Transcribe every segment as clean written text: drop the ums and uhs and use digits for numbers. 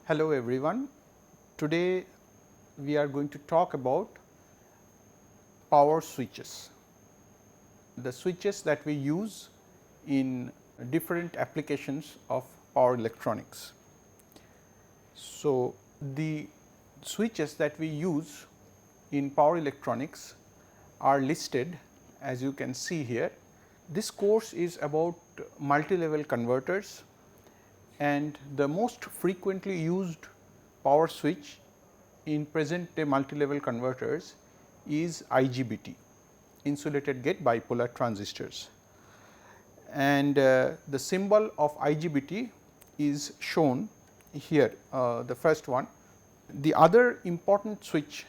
Hello everyone. Today we are going to talk about power switches. The switches that we use in different applications of power electronics. So, the switches that we use in power electronics are listed as you can see here. This course is about multi-level converters, and the most frequently used power switch in present day multi-level converters is IGBT, insulated gate bipolar transistors, and the symbol of IGBT is shown here, the first one. The other important switch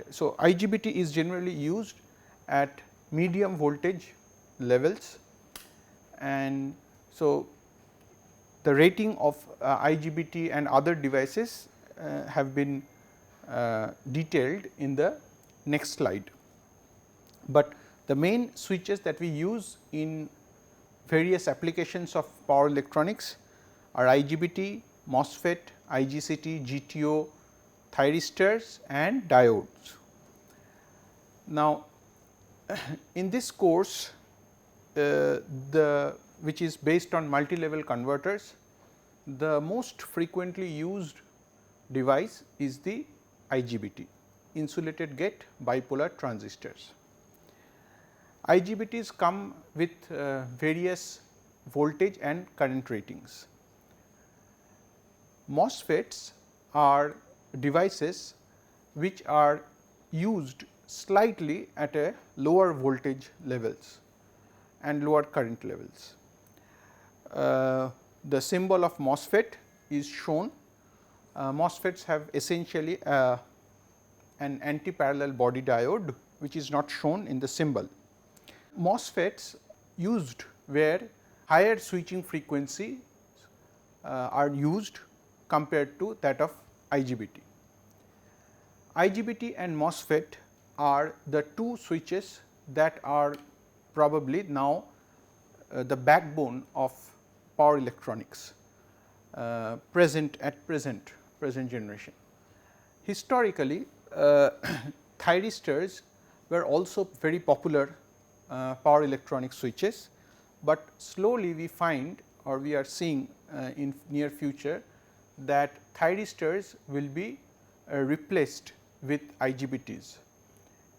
so IGBT is generally used at medium voltage levels, and so the rating of IGBT and other devices have been detailed in the next slide. But the main switches that we use in various applications of power electronics are IGBT, MOSFET, IGCT, GTO, thyristors and diodes. Now, in this course which is based on multi-level converters, the most frequently used device is the IGBT, insulated gate bipolar transistors. IGBTs come with various voltage and current ratings. MOSFETs are devices which are used slightly at a lower voltage levels and lower current levels. The symbol of MOSFET is shown. MOSFETs have essentially an anti-parallel body diode, which is not shown in the symbol. MOSFETs used where higher switching frequency are used compared to that of IGBT. IGBT and MOSFET are the two switches that are probably now the backbone of power electronics present generation. Historically, thyristors were also very popular power electronic switches, but slowly we find, or we are seeing in near future, that thyristors will be replaced with IGBTs,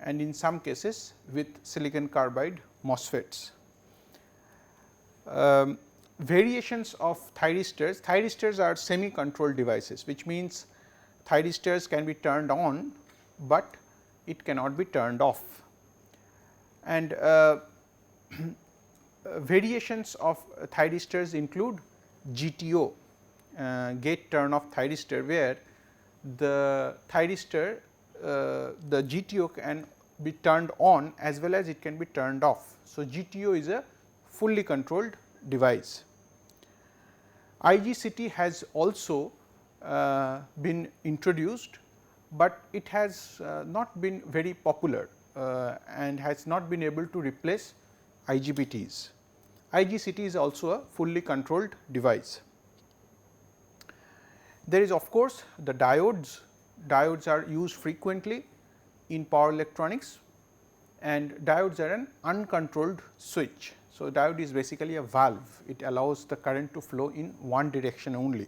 and in some cases with silicon carbide MOSFETs. Variations of thyristors are semi controlled devices, which means thyristors can be turned on, but it cannot be turned off. And variations of thyristors include GTO, gate turn off thyristor, where the thyristor, the GTO can be turned on as well as it can be turned off. So, GTO is a fully controlled device. IGCT has also been introduced, but it has not been very popular and has not been able to replace IGBTs. IGCT is also a fully controlled device. There is of course the diodes. Diodes are used frequently in power electronics, and diodes are an uncontrolled switch. So, diode is basically a valve, it allows the current to flow in one direction only.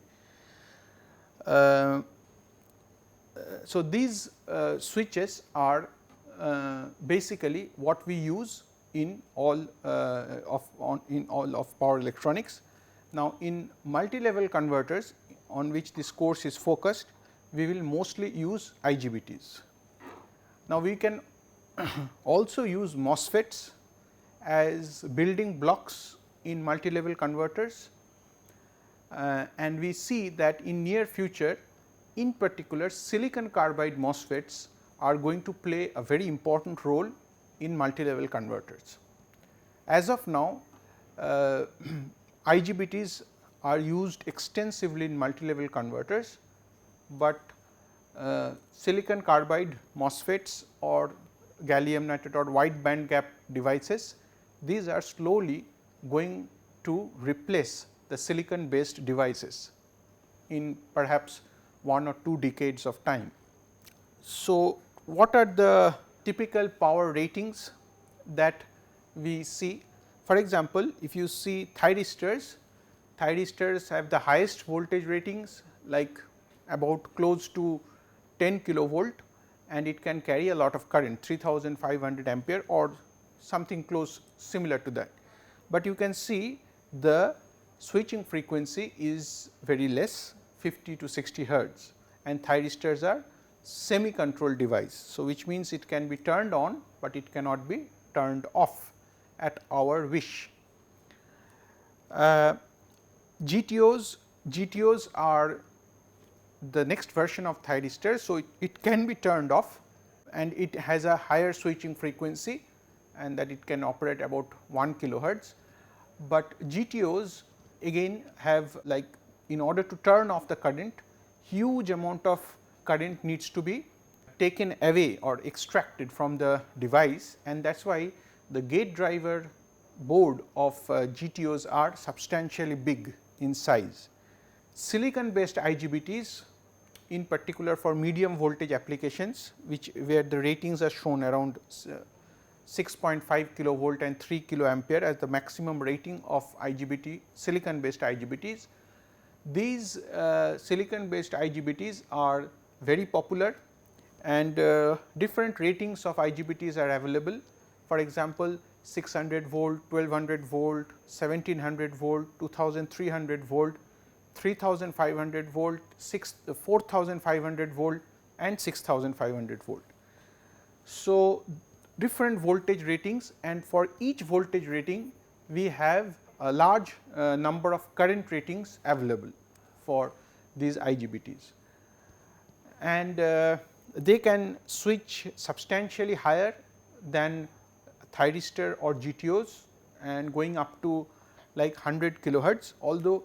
So, these switches are basically what we use in all of power electronics. Now, in multi-level converters on which this course is focused, we will mostly use IGBTs. Now, we can also use MOSFETs as building blocks in multi-level converters, and we see that in near future, in particular silicon carbide MOSFETs are going to play a very important role in multi-level converters. As of now, IGBTs are used extensively in multi-level converters, but silicon carbide MOSFETs or gallium nitride or wide band gap devices, these are slowly going to replace the silicon based devices in perhaps 1 or 2 decades of time. So, what are the typical power ratings that we see? For example, if you see thyristors have the highest voltage ratings, like about close to 10 kilovolt, and it can carry a lot of current, 3500 ampere or something close similar to that. But you can see the switching frequency is very less, 50 to 60 hertz, and thyristors are semi controlled device. So, which means it can be turned on, but it cannot be turned off at our wish. GTOs are the next version of thyristors. So, it can be turned off, and it has a higher switching frequency, and that it can operate about 1 kilohertz. But GTOs again have, like, in order to turn off the current, huge amount of current needs to be taken away or extracted from the device, and that is why the gate driver board of GTOs are substantially big in size. Silicon based IGBTs, in particular for medium voltage applications, where the ratings are shown around 6.5 kilovolt and 3 kiloampere as the maximum rating of IGBT, silicon based IGBTs. These silicon based IGBTs are very popular, and different ratings of IGBTs are available. For example, 600 volt, 1200 volt, 1700 volt, 2300 volt, 3500 volt, 4500 volt and 6500 volt. So, different voltage ratings, and for each voltage rating we have a large number of current ratings available for these IGBTs, and they can switch substantially higher than thyristor or GTOs and going up to like 100 kilohertz, although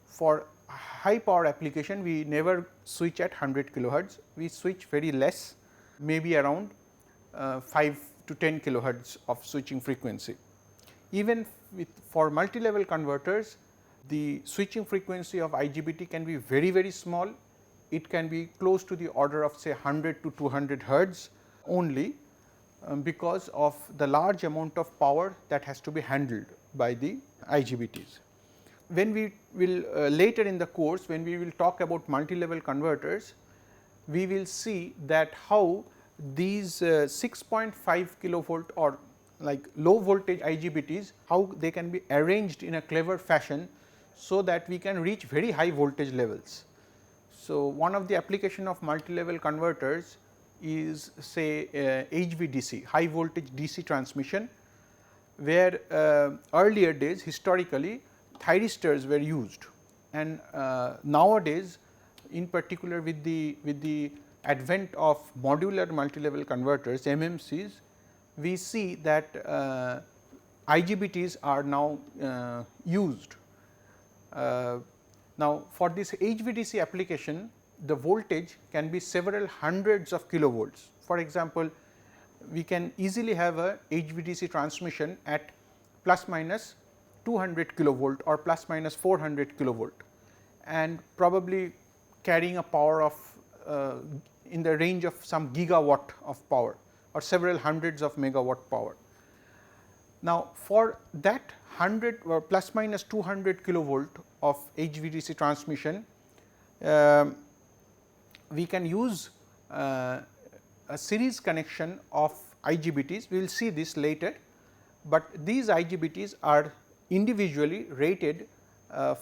for high power application we never switch at 100 kilohertz, we switch very less, maybe around 5 to 10 kilohertz of switching frequency. Even for multi-level converters, the switching frequency of IGBT can be very small. It can be close to the order of say 100 to 200 hertz only, because of the large amount of power that has to be handled by the IGBTs. When we will later in the course, when we will talk about multi-level converters, we will see that how these 6.5 kilovolt or like low voltage IGBTs, how they can be arranged in a clever fashion, so that we can reach very high voltage levels. So, one of the application of multi-level converters is say HVDC, high voltage DC transmission, where earlier days historically thyristors were used, and nowadays in particular with the advent of modular multi-level converters, MMCs, we see that IGBTs are now used. Now, for this HVDC application, the voltage can be several hundreds of kilovolts. For example, we can easily have a HVDC transmission at plus minus 200 kilovolt or plus minus 400 kilovolt, and probably carrying a power of in the range of some gigawatt of power or several hundreds of megawatt power. Now, for that 100 or plus minus 200 kilovolt of HVDC transmission, we can use a series connection of IGBTs. We will see this later, but these IGBTs are individually rated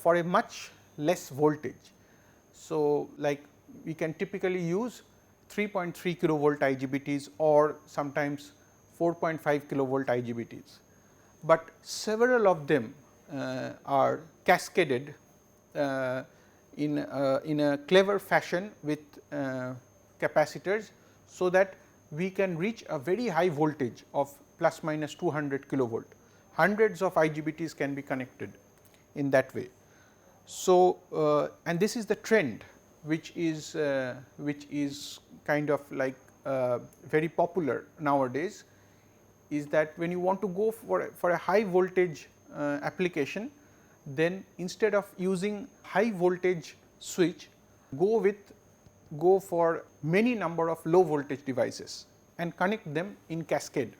for a much less voltage. So, like we can typically use 3.3 kilovolt IGBTs or sometimes 4.5 kilovolt IGBTs, but several of them are cascaded in a clever fashion with capacitors, so that we can reach a very high voltage of plus minus 200 kilovolt. Hundreds of IGBTs can be connected in that way. So, and this is the trend which is kind of like very popular nowadays, is that when you want to go for a high voltage application, then instead of using high voltage switch, go with go for many number of low voltage devices and connect them in cascade.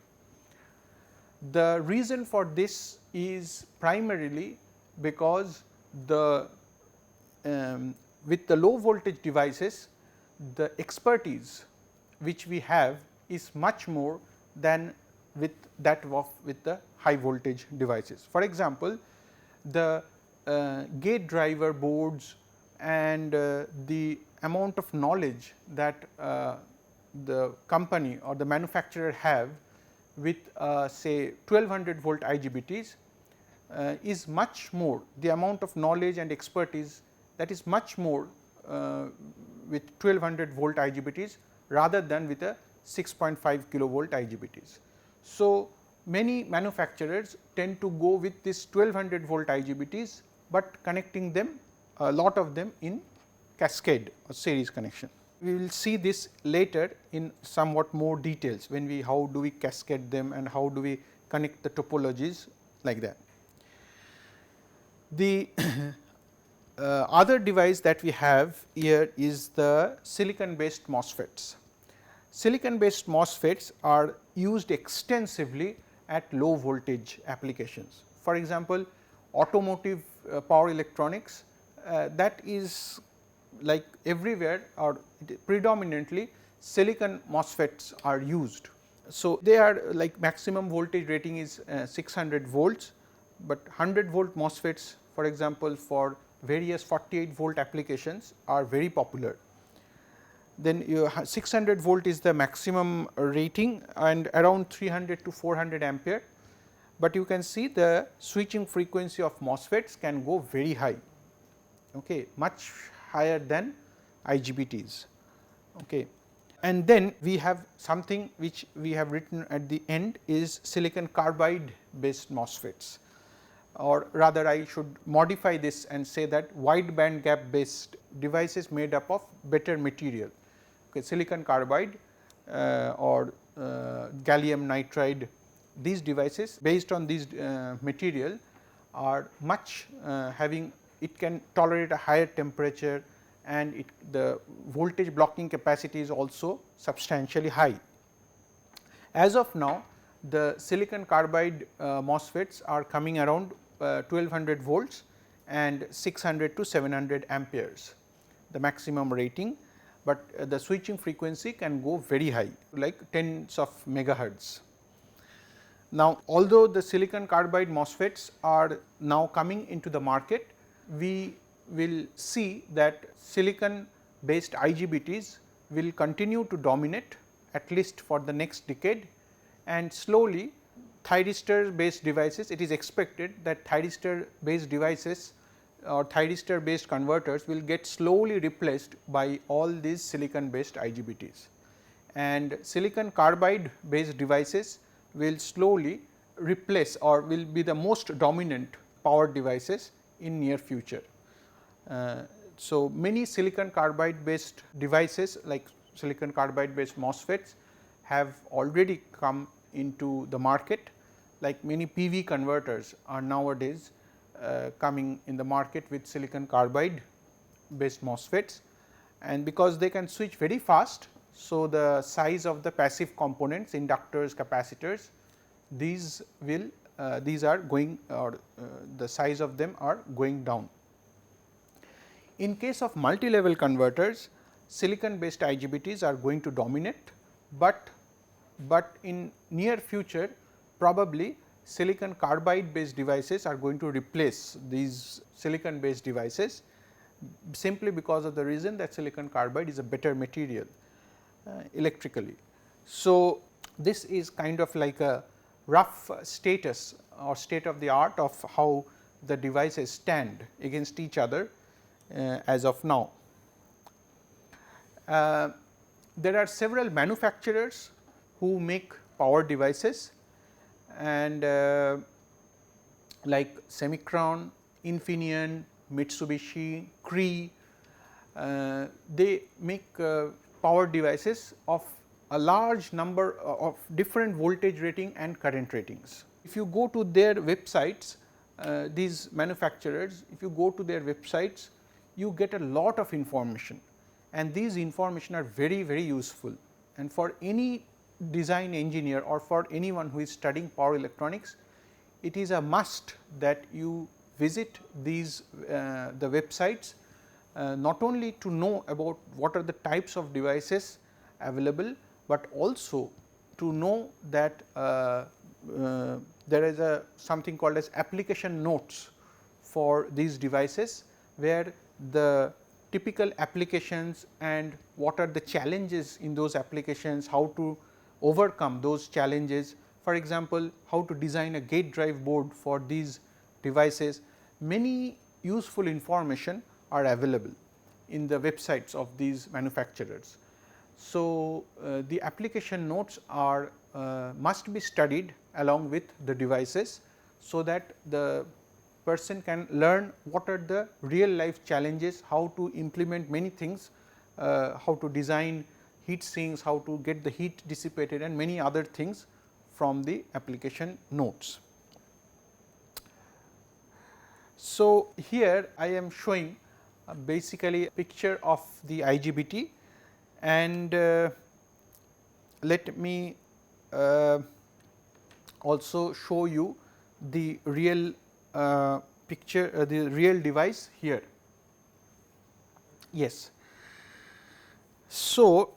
The reason for this is primarily because with the low voltage devices, the expertise which we have is much more than with that of with the high voltage devices. For example, the gate driver boards and the amount of knowledge that the company or the manufacturer have with say 1200 volt IGBTs is much more, the amount of knowledge and expertise that is much more with 1200 volt IGBTs rather than with a 6.5 kilovolt IGBTs. So, many manufacturers tend to go with this 1200 volt IGBTs, but connecting them, a lot of them in cascade or series connection. We will see this later in somewhat more details when we how do we cascade them and how do we connect the topologies like that. The other device that we have here is the silicon based MOSFETs. Silicon based MOSFETs are used extensively at low voltage applications. For example, automotive power electronics, that is like everywhere, or predominantly silicon MOSFETs are used. So, they are like maximum voltage rating is 600 volts, but 100 volt MOSFETs, for example, for various 48 volt applications are very popular. Then 600 volt is the maximum rating and around 300 to 400 ampere, but you can see the switching frequency of MOSFETs can go very high, okay, much higher than IGBTs. Okay. And then we have something which we have written at the end is silicon carbide based MOSFETs, or rather I should modify this and say that wide band gap based devices made up of better material. Okay, silicon carbide or gallium nitride, these devices based on these material are much having, it can tolerate a higher temperature and the voltage blocking capacity is also substantially high. As of now, the silicon carbide MOSFETs are coming around 1200 volts and 600 to 700 amperes, the maximum rating, but the switching frequency can go very high, like tens of megahertz. Now, although the silicon carbide MOSFETs are now coming into the market, we will see that silicon based IGBTs will continue to dominate at least for the next decade, and slowly thyristor based devices, it is expected that thyristor based devices or thyristor based converters will get slowly replaced by all these silicon based IGBTs, and silicon carbide based devices will slowly replace or will be the most dominant power devices in near future. So, many silicon carbide based devices like silicon carbide based MOSFETs have already come into the market, like many PV converters are nowadays coming in the market with silicon carbide based MOSFETs, and because they can switch very fast. So, the size of the passive components, inductors, capacitors, these will these are going, or the size of them are going down. In case of multi-level converters, silicon based IGBTs are going to dominate, but in near future probably silicon carbide based devices are going to replace these silicon based devices, simply because of the reason that silicon carbide is a better material electrically. So, this is kind of like a rough status or state of the art of how the devices stand against each other as of now. There are several manufacturers who make power devices, and like Semicron, Infineon, Mitsubishi, Cree, they make power devices of a large number of different voltage rating and current ratings. If you go to their websites, these manufacturers, if you go to their websites, you get a lot of information, and these information are very, very useful. And for any design engineer or for anyone who is studying power electronics, it is a must that you visit these the websites, not only to know about what are the types of devices available, but also to know that there is a something called as application notes for these devices, where the typical applications and what are the challenges in those applications, how to overcome those challenges. For example, how to design a gate drive board for these devices. Many useful information are available in the websites of these manufacturers. So, the application notes are must be studied along with the devices, so that the person can learn what are the real life challenges, how to implement many things, how to design heat sinks, how to get the heat dissipated, and many other things from the application notes. So, here I am showing basically a picture of the IGBT, and let me also show you the real picture, the real device here. Yes. So,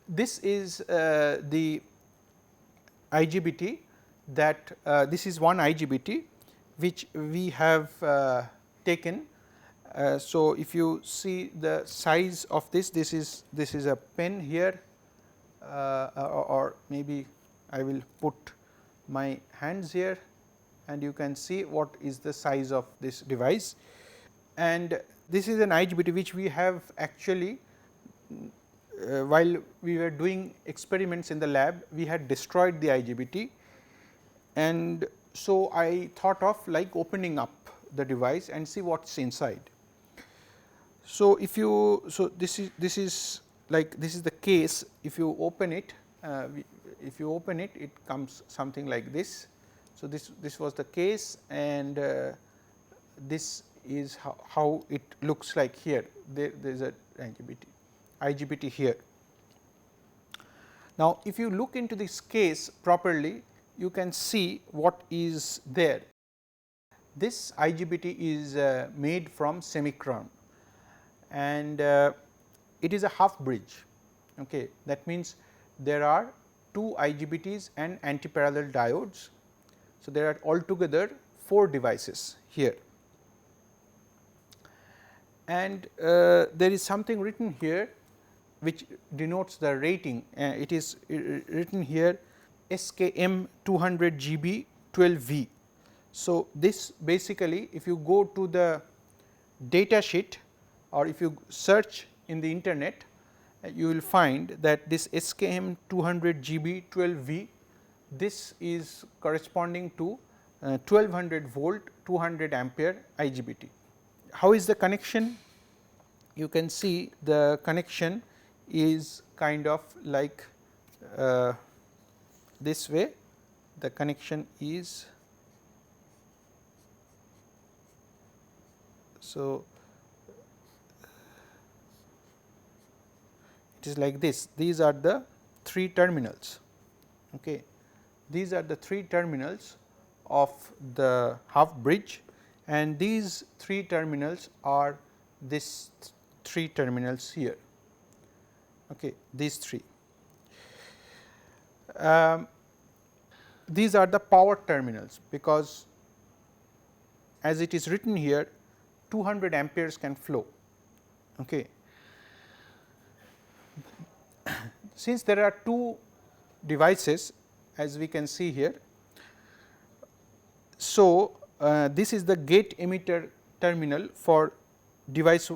this is the IGBT that this is one IGBT which we have taken. So, if you see the size of this is a pen here, or maybe I will put my hands here, and you can see what is the size of this device. And this is an IGBT which we have actually, while we were doing experiments in the lab, we had destroyed the IGBT, and so I thought of like opening up the device and see what is inside. So, if you, so this is like, this is the case. If you open it, it comes something like this. So, this was the case, and this is how it looks like here. There is a IGBT here. Now, if you look into this case properly, you can see what is there. This IGBT is made from semicron, and it is a half bridge. Okay. That means, there are 2 IGBTs and anti-parallel diodes. So, there are altogether 4 devices here, and there is something written here which denotes the rating. It is written here SKM 200 GB 12V. So, this basically, if you go to the data sheet or if you search in the internet, you will find that this SKM 200 GB 12V, this is corresponding to 1200 volt 200 ampere IGBT. How is the connection? You can see the connection is kind of like this way. The connection is, so it is like this. These are the 3 terminals. Okay. These are the 3 terminals of the half bridge, and these 3 terminals are this 3 terminals here. Okay. These 3. These are the power terminals, because as it is written here, 200 amperes can flow. Okay. Since there are 2 devices, as we can see here, so this is the gate emitter terminal for device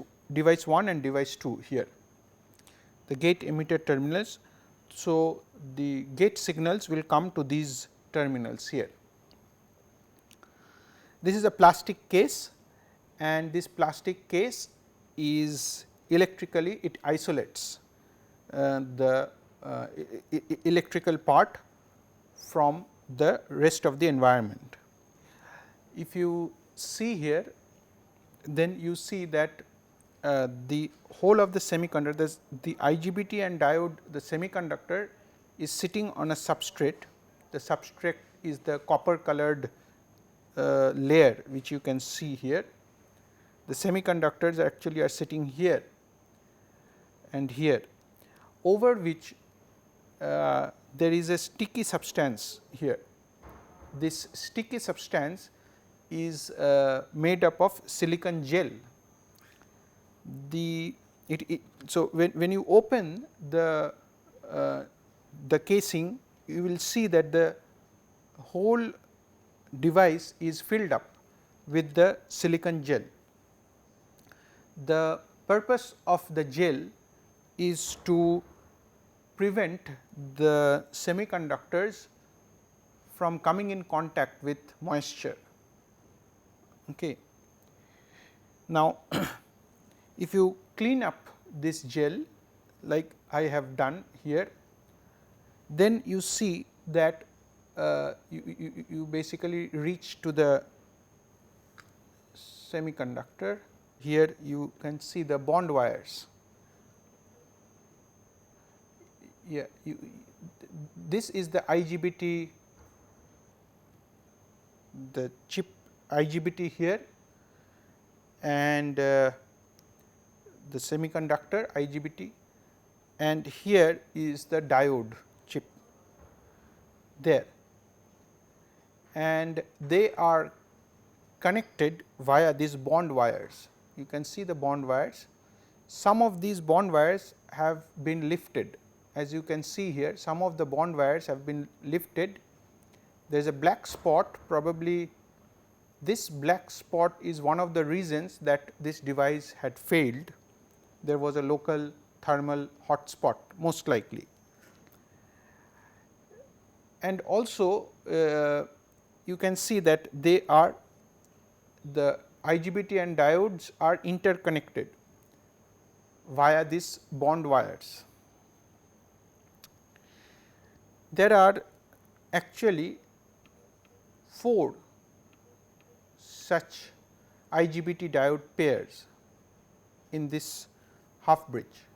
1 and device 2 here, the gate emitter terminals. So, the gate signals will come to these terminals here. This is a plastic case, and this plastic case is electrically, it isolates the electrical part from the rest of the environment. If you see here, then you see that the whole of the semiconductor, the IGBT and diode, the semiconductor is sitting on a substrate. The substrate is the copper colored layer which you can see here. The semiconductors actually are sitting here and here, over which there is a sticky substance here. This sticky substance is made up of silicon gel. So when you open the casing, you will see that the whole device is filled up with the silicon gel. The purpose of the gel is to prevent the semiconductors from coming in contact with moisture. Okay. Now, if you clean up this gel like I have done here, then you see that you basically reach to the semiconductor. Here you can see the bond wires. Yeah, this is the IGBT, the chip IGBT here, and the semiconductor IGBT, and here is the diode chip there, and they are connected via these bond wires. You can see the bond wires. Some of these bond wires have been lifted. As you can see here, some of the bond wires have been lifted. There is a black spot, probably this black spot is one of the reasons that this device had failed. There was a local thermal hot spot most likely. And also you can see that they are, the IGBT and diodes are interconnected via these bond wires. There are actually 4 such IGBT diode pairs in this half bridge.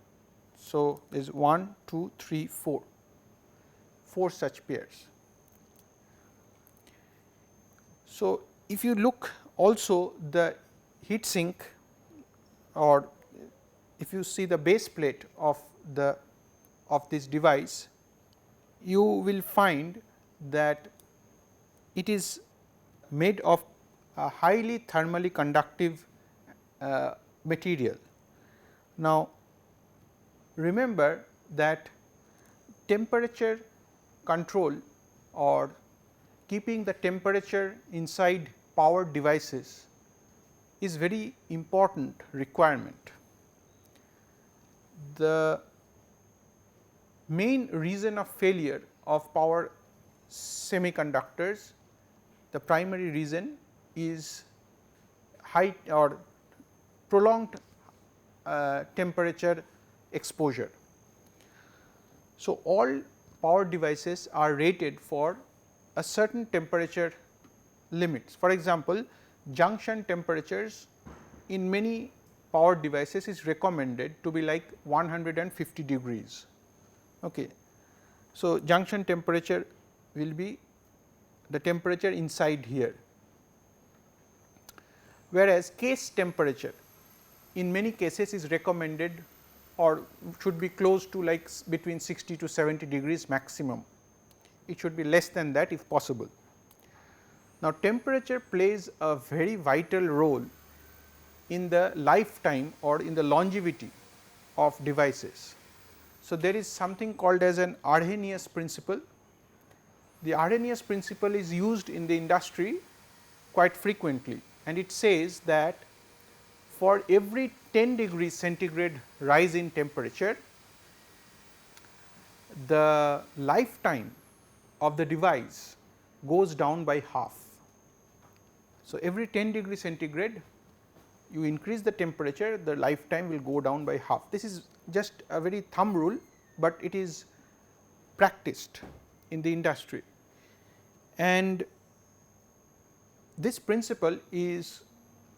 So, there is 1, 2, 3, 4 such pairs. So, if you look also the heat sink, or if you see the base plate of this device, you will find that it is made of a highly thermally conductive material. Now, remember that temperature control or keeping the temperature inside power devices is very important requirement. The main reason of failure of power semiconductors, the primary reason is high or prolonged temperature exposure. So, all power devices are rated for a certain temperature limits. For example, junction temperatures in many power devices is recommended to be like 150 degrees. Okay. So, junction temperature will be the temperature inside here, whereas case temperature in many cases is recommended or should be close to like between 60 to 70 degrees maximum. It should be less than that if possible. Now, temperature plays a very vital role in the lifetime or in the longevity of devices. So, there is something called as an Arrhenius principle. The Arrhenius principle is used in the industry quite frequently, and it says that for every 10 degrees centigrade rise in temperature, the lifetime of the device goes down by half. So, every 10 degrees centigrade you increase the temperature, the lifetime will go down by half. This is just a very thumb rule, but it is practiced in the industry, and this principle is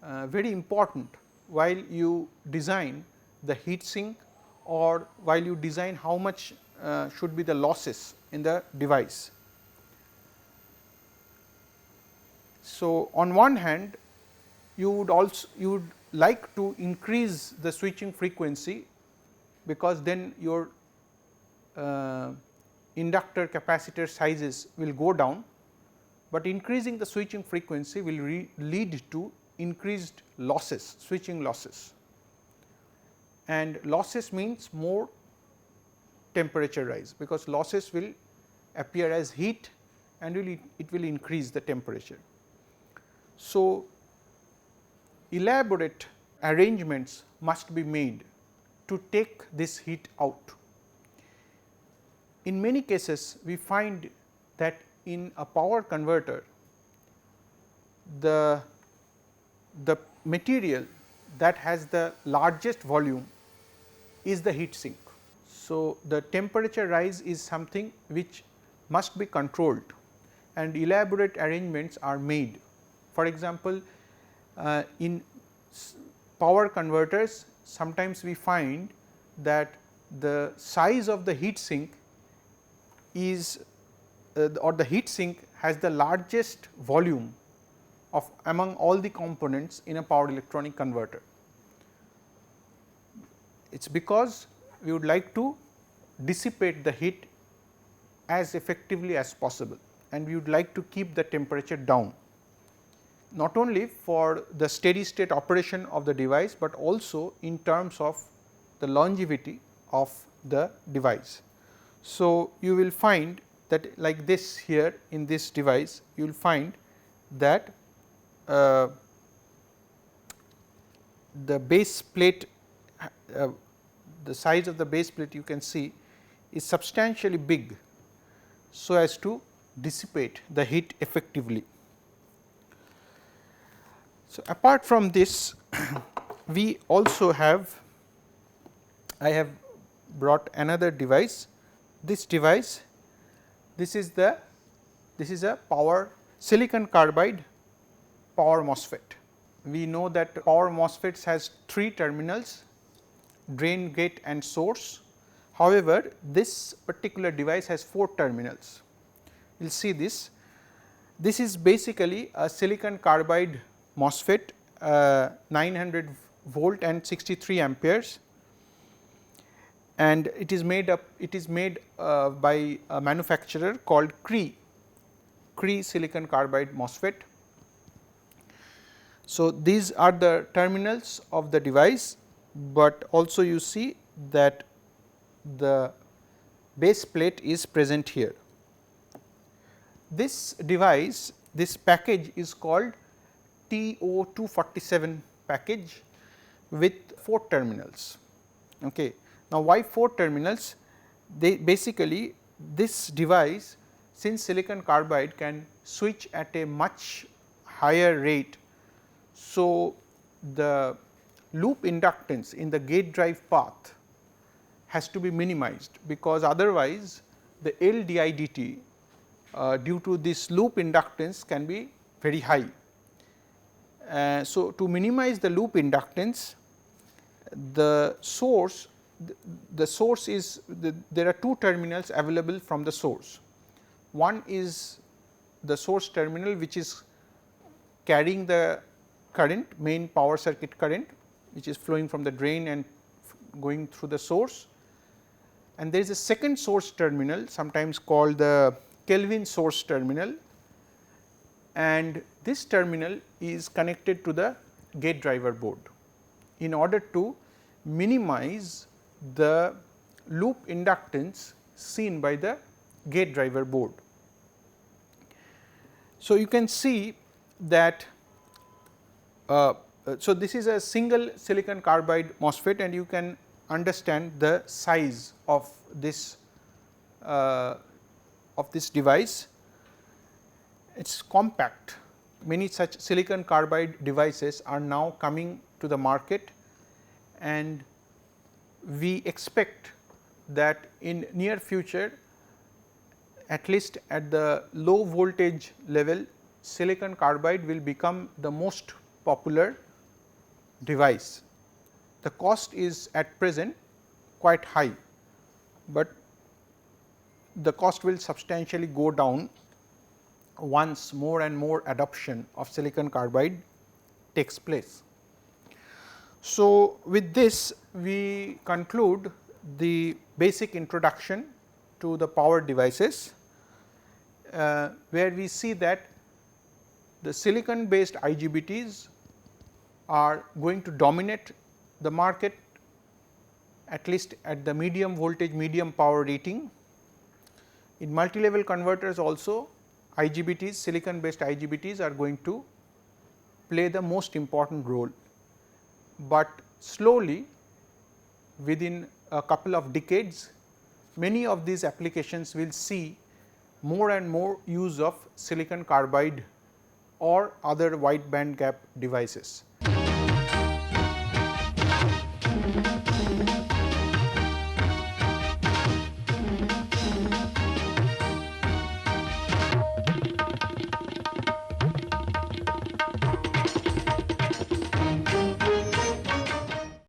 very important while you design the heat sink or while you design how much should be the losses in the device. So, on one hand you would like to increase the switching frequency, because then your inductor capacitor sizes will go down, but increasing the switching frequency will lead to increased losses, switching losses, and losses means more temperature rise, because losses will appear as heat and it will increase the temperature. So, elaborate arrangements must be made to take this heat out. In many cases we find that in a power converter the material that has the largest volume is the heat sink. So, the temperature rise is something which must be controlled and elaborate arrangements are made. For example, in power converters sometimes we find that the size of the heat sink is or the heat sink has the largest volume of among all the components in a power electronic converter. It is because we would like to dissipate the heat as effectively as possible, and we would like to keep the temperature down, not only for the steady state operation of the device, but also in terms of the longevity of the device. So, you will find that like this here in this device, you will find that the base plate, the size of the base plate you can see is substantially big, so as to dissipate the heat effectively. So, apart from this we also have, I have brought another device. This device, this is a power silicon carbide power MOSFET. We know that power MOSFETs has 3 terminals, drain, gate and source. However, this particular device has 4 terminals. You will see this. This is basically a silicon carbide MOSFET, 900 volt and 63 amperes, and it is made by a manufacturer called Cree silicon carbide MOSFET. So, these are the terminals of the device, but also you see that the base plate is present here. This device, this package is called TO247 package with 4 terminals. Okay. Now, why 4 terminals? They basically, this device, since silicon carbide can switch at a much higher rate, so the loop inductance in the gate drive path has to be minimized, because otherwise the LDIdt due to this loop inductance can be very high. So, to minimize the loop inductance, the source is there are 2 terminals available from the source. One is the source terminal, which is carrying the current, main power circuit current, which is flowing from the drain and going through the source, and there is a second source terminal, sometimes called the Kelvin source terminal, and this terminal is connected to the gate driver board in order to minimize the loop inductance seen by the gate driver board. So, you can see that so this is a single silicon carbide MOSFET, and you can understand the size of this device. It is compact. Many such silicon carbide devices are now coming to the market, and we expect that in near future, at least at the low voltage level, silicon carbide will become the most popular device, the cost is at present quite high, but the cost will substantially go down once more and more adoption of silicon carbide takes place. So, with this we conclude the basic introduction to the power devices, where we see that the silicon based IGBTs are going to dominate the market, at least at the medium voltage, medium power rating. In multi-level converters also, IGBTs, silicon based IGBTs are going to play the most important role, but slowly within a couple of decades many of these applications will see more and more use of silicon carbide or other wide band gap devices.